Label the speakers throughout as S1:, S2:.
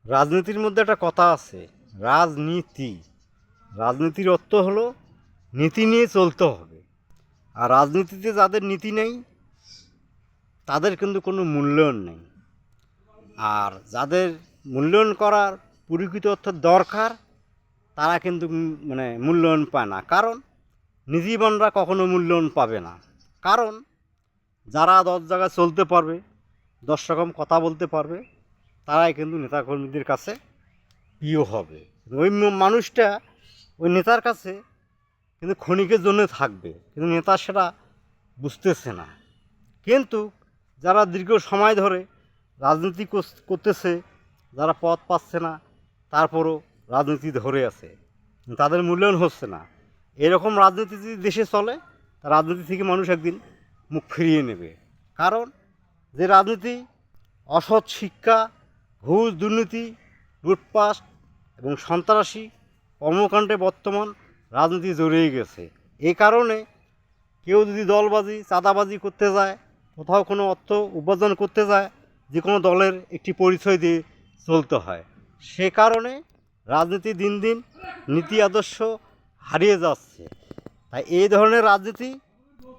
S1: রাজনীতির মধ্যে একটা কথা আছে, রাজনীতি। রাজনীতির অর্থ হলো নীতি নিয়ে চলতে হবে। আর রাজনীতিতে যাদের নীতি নেই তাদের কিন্তু কোনো মূল্যায়ন নেই। আর যাদের মূল্যায়ন করার প্রকৃত অর্থ দরকার তারা কিন্তু মূল্যায়ন পায় না। কারণ নীতিবানরা কখনো মূল্যায়ন পাবে না। কারণ যারা 10 জায়গায় চলতে পারবে, 10 রকম কথা বলতে পারবে, তারাই কিন্তু নেতাকর্মীদের কাছে প্রিয় হবে। ওই মানুষটা ওই নেতার কাছে কিন্তু ক্ষণিকের জন্য থাকবে, কিন্তু নেতা সেটা বুঝতেছে না। কিন্তু যারা দীর্ঘ সময় ধরে রাজনীতি করতেছে, যারা পদ পাচ্ছে না তারপরও রাজনীতি ধরে আছে, তাদের মূল্যায়ন হচ্ছে না। এরকম রাজনীতি যদি দেশে চলে, রাজনীতি থেকে মানুষ একদিন মুখ ফিরিয়ে নেবে। কারণ যে রাজনীতি অসৎ শিক্ষা, ঘুষ, দুর্নীতি, লুটপাট এবং সন্ত্রাসী কর্মকাণ্ডে বর্তমান রাজনীতি জড়িয়ে গেছে। এই কারণে কেউ যদি দলবাজি, চাঁদাবাজি করতে যায়, কোথাও কোনো অর্থ উপার্জন করতে যায়, যে কোনো দলের একটি পরিচয় দিয়ে চলতে হয়। সে কারণে রাজনীতি দিন দিন নীতি আদর্শ হারিয়ে যাচ্ছে। তাই এই ধরনের রাজনীতি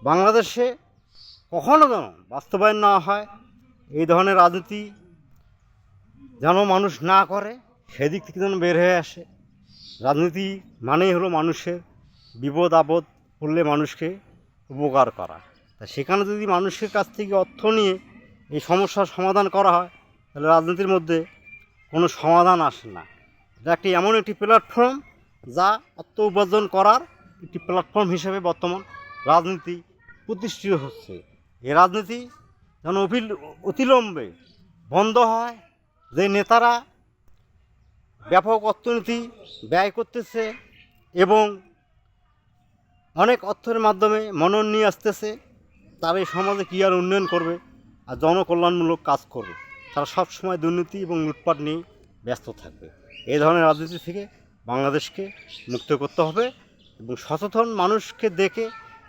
S1: বাংলাদেশে কখনো যেন বাস্তবায়ন না হয়, এই ধরনের রাজনীতি যেন মানুষ না করে, সেদিক থেকে যেন বের হয়ে আসে। রাজনীতি মানেই হলো মানুষের বিপদ আপদ পড়লে মানুষকে উপকার করা। তা সেখানে যদি মানুষের কাছ থেকে অর্থ নিয়ে এই সমস্যার সমাধান করা হয়, তাহলে রাজনীতির মধ্যে কোনো সমাধান আসে না। এটা একটি এমন একটি প্ল্যাটফর্ম যা অর্থ উপার্জন করার একটি প্ল্যাটফর্ম হিসেবে বর্তমান রাজনীতি প্রতিষ্ঠিত হচ্ছে। এই রাজনীতি যেন অতিলম্বে বন্ধ হয়। যে নেতারা ব্যাপক অর্থনীতি ব্যয় করতেছে এবং অনেক অর্থের মাধ্যমে মনোনয়ন নিয়ে আসতেছে, তারা এই সমাজে কী আর উন্নয়ন করবে আর জনকল্যাণমূলক কাজ করবে? তারা সবসময় দুর্নীতি এবং লুটপাট নিয়ে ব্যস্ত থাকবে। এই ধরনের রাজনীতি থেকে বাংলাদেশকে মুক্ত করতে হবে এবং সচেতন মানুষকে দেখে,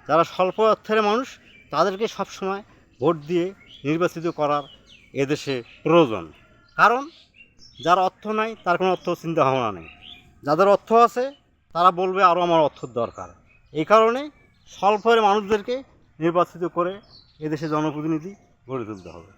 S1: যারা স্বল্প অর্থের মানুষ, তাদেরকে সবসময় ভোট দিয়ে নির্বাচিত করার এদেশে প্রয়োজন। কারণ যার অর্থ নাই তার কোনো অর্থ চিন্তা ভাবনা নেই। যাদের অর্থ আছে তারা বলবে আরও আমার অর্থের দরকার। এই কারণে স্বল্পের মানুষদেরকে নির্বাচিত করে এদেশে জনপ্রতিনিধি গড়ে তুলতে হবে।